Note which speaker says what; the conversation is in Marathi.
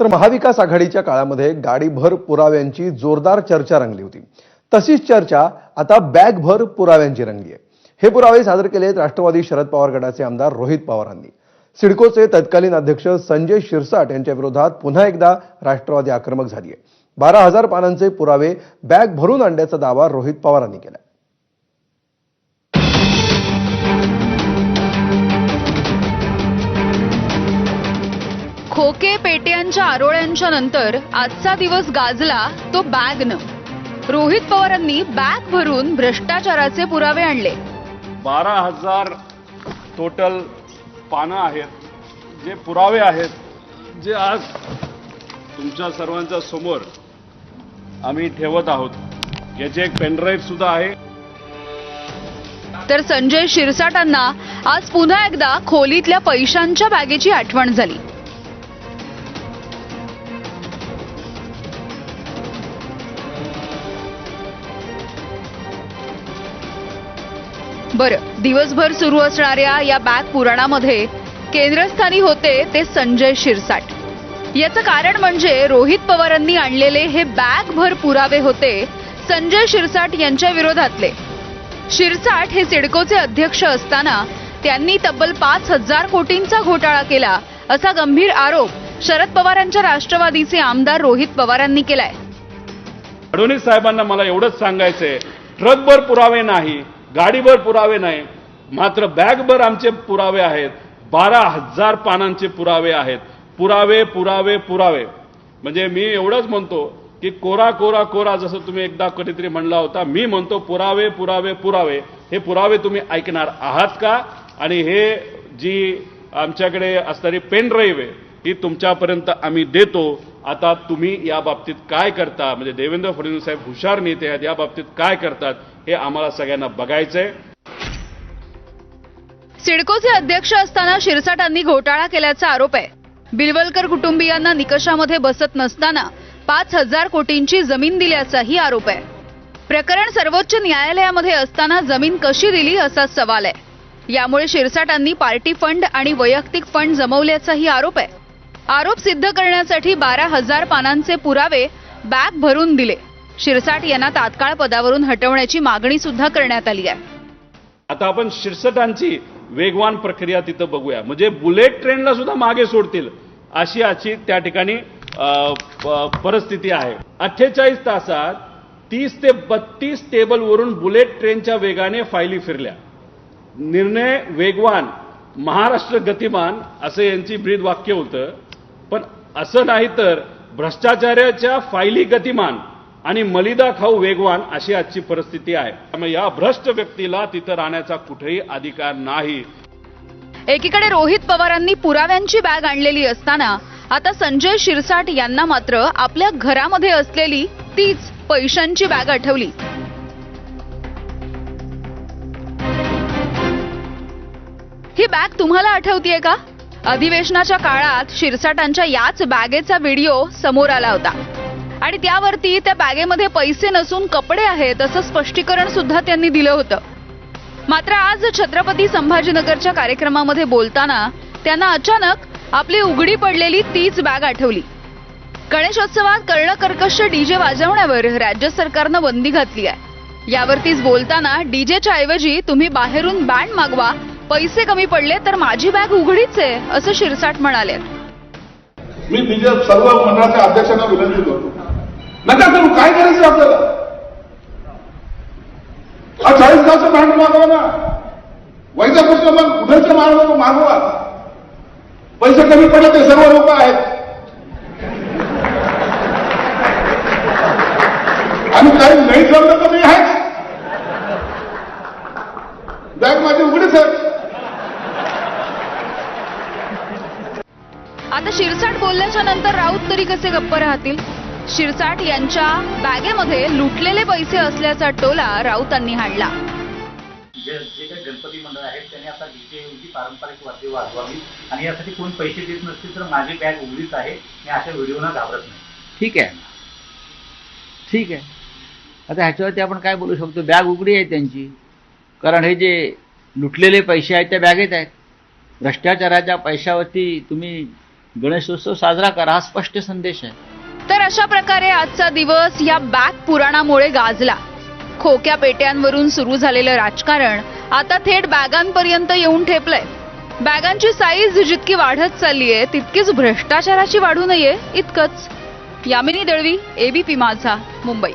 Speaker 1: तर महाविकास आघाडीच्या काळामध्ये गाडीभर पुराव्यांची जोरदार चर्चा रंगली होती. तशीच चर्चा आता बॅगभर पुराव्यांची रंगली आहे. हे पुरावे सादर केलेत राष्ट्रवादी शरद पवार गटाचे आमदार रोहित पवारांनी. सिडकोचे तत्कालीन अध्यक्ष संजय शिरसाट यांच्या विरोधात पुन्हा एकदा राष्ट्रवादी आक्रमक झाली आहे. 12,000 पानांचे पुरावे बॅग भरून आणल्याचा दावा रोहित पवारांनी केला.
Speaker 2: खोके पेट्यांच्या आरोळ्यांच्या नंतर आजचा दिवस गाजला तो बॅगनं. रोहित पवारांनी बॅग भरून भ्रष्टाचाराचे पुरावे आणले.
Speaker 3: 12,000 टोटल पानं आहेत, जे पुरावे आहेत, जे आज तुमच्या सर्वांच्या समोर आम्ही ठेवत आहोत. याचे एक पेनड्राईव्ह सुद्धा आहे.
Speaker 2: तर संजय शिरसाटांना आज पुन्हा एकदा खोलीतल्या पैशांच्या बॅगेची आठवण झाली. बरं, दिवसभर सुरू असणाऱ्या या बॅग पुराणामध्ये केंद्रस्थानी होते ते संजय शिरसाट. याचं कारण म्हणजे रोहित पवारांनी आणलेले हे बॅगभर पुरावे होते संजय शिरसाट यांच्या विरोधातले. शिरसाट हे सिडकोचे अध्यक्ष असताना त्यांनी तब्बल 5,000 कोटींचा घोटाळा केला असा गंभीर आरोप शरद पवारांच्या राष्ट्रवादीचे आमदार रोहित पवारांनी केलाय.
Speaker 3: फडणवीस साहेबांना मला एवढंच सांगायचंय, ट्रकभर पुरावे नाही, गाडीभर पुरावे नाही, मात्र बॅगभर आमचे पुरावे आहेत. 12,000 पानांचे पुरावे आहेत. पुरावे पुरावे पुरावे. म्हणजे मी एवढंच म्हणतो की कोरा कोरा कोरा, जसं तुम्ही एकदा कधीतरी म्हणला होता, मी म्हणतो पुरावे पुरावे पुरावे. हे पुरावे तुम्ही ऐकणार आहात का? आणि हे जी आमच्याकडे असणारी पेन ड्राईव्ह आहे ही तुमच्यापर्यंत आम्ही देतो. आता तुम्ही या बाबतीत काय करता, म्हणजे देवेंद्र फडणवीस साहेब हुशार नेते आहेत, या बाबतीत काय करतात हे आम्हाला सगळ्यांना बघायचंय.
Speaker 2: सिडकोचे अध्यक्ष असताना शिरसाटांनी घोटाळा केल्याचा आरोप आहे. बिलवलकर कुटुंबियांना निकषामध्ये बसत नसताना 5,000 कोटींची जमीन दिल्याचाही आरोप आहे. प्रकरण सर्वोच्च न्यायालयामध्ये असताना जमीन कशी दिली असा सवाल आहे. यामुळे शिरसाटांनी पार्टी फंड आणि वैयक्तिक फंड जमवल्याचाही आरोप आहे. आरोप सिद्ध करण्यासाठी 12,000 पानांचे पुरावे बॅग भरून दिले. शिरसाट यांना तात्काळ पदावरून हटवण्याची मागणी सुद्धा करण्यात आली आहे.
Speaker 3: आता आपण शिरसाटांची वेगवान प्रक्रिया तिथं बघूया. म्हणजे बुलेट ट्रेनला सुद्धा मागे सोडतील अशी आजची त्या ठिकाणी परिस्थिती आहे. 48 तासात 30 ते 32 टेबलवरून बुलेट ट्रेनच्या वेगाने फायली फिरल्या. निर्णय वेगवान, महाराष्ट्र गतिमान असं यांची ब्रीद वाक्य होतं. पण असं नाही तर भ्रष्टाचाराच्या फायली गतिमान आणि मलिदा खाऊ वेगवान अशी आजची परिस्थिती आहे. त्यामुळे या भ्रष्ट व्यक्तीला तिथं राहण्याचा कुठेही अधिकार नाही.
Speaker 2: एकीकडे रोहित पवारांनी पुराव्यांची बॅग आणलेली असताना आता संजय शिरसाट यांना मात्र आपल्या घरामध्ये असलेली तीच पैशांची बॅग आठवली. ही बॅग तुम्हाला आठवतीये का? अधिवेशनाच्या काळात शिरसाटांच्या याच बॅगेचा व्हिडिओ समोर आला होता आणि त्यावरती त्या बॅगेमध्ये पैसे नसून कपडे आहेत असं स्पष्टीकरण सुद्धा त्यांनी दिलं होतं. मात्र आज छत्रपती संभाजीनगरच्या कार्यक्रमामध्ये बोलताना त्यांना अचानक आपली उघडी पडलेली तीच बॅग आठवली. गणेशोत्सवात कर्णकर्कश डीजे वाजवण्यावर राज्य सरकारनं बंदी घातली आहे. यावरतीच बोलताना डीजेच्या ऐवजी तुम्ही बाहेरून बँड मागवा, पैसे कमी पडले तर माझी बॅग उघडीच आहे असं शिरसाट म्हणाले.
Speaker 4: मी बीजे सर्व मंडळाच्या अध्यक्षांना विनंती करतो, नका करू, काय करायचं आपल्याला? 40 गावचं बँड मागवा ना, वैजापूरचं मग उधरचं मागवा, पैसे कमी पडले ते सर्व लोक आहेत. आणि काही नाही जमलं तर मी आहेच, बॅग माझी उघडीच आहे.
Speaker 2: आता शिरसाट बोलल्याच्या नंतर राऊत तरी कसे गप्प राहतील? शिरसाट यांच्या बॅगेमध्ये लुटलेले पैसे असल्याचा टोला राऊतांनी हाणला.
Speaker 5: जे काही गणपती मंडळ आहेत त्यांनी आता डीजेऐवजी पारंपरिक वाद्य वाजवावी आणि यासाठी कोण पैसे देत नसतील तर माझी बॅग उघडीच आहे, मी अशा व्हिडिओना घाबरत नाही.
Speaker 6: ठीक आहे, ठीक आहे. आता ह्याच्यावरती आपण काय बोलू शकतो? बॅग उघडी आहे त्यांची, कारण हे जे लुटलेले पैसे आहेत त्या बॅगेत आहेत. भ्रष्टाचाराच्या पैशावरती तुम्ही गणेशोत्सव साजरा करा, हा स्पष्ट संदेश आहे.
Speaker 2: तर अशा प्रकारे आजचा दिवस या बॅग पुराणामुळे गाजला. खोक्या पेट्यांवरून सुरू झालेलं राजकारण आता थेट बॅगांपर्यंत येऊन ठेपलंय. बॅगांची साईज जितकी वाढत चाललीये तितकीच भ्रष्टाचाराची वाढू नये इतकंच. यामिनी दळवी, एबीपी माझा, मुंबई.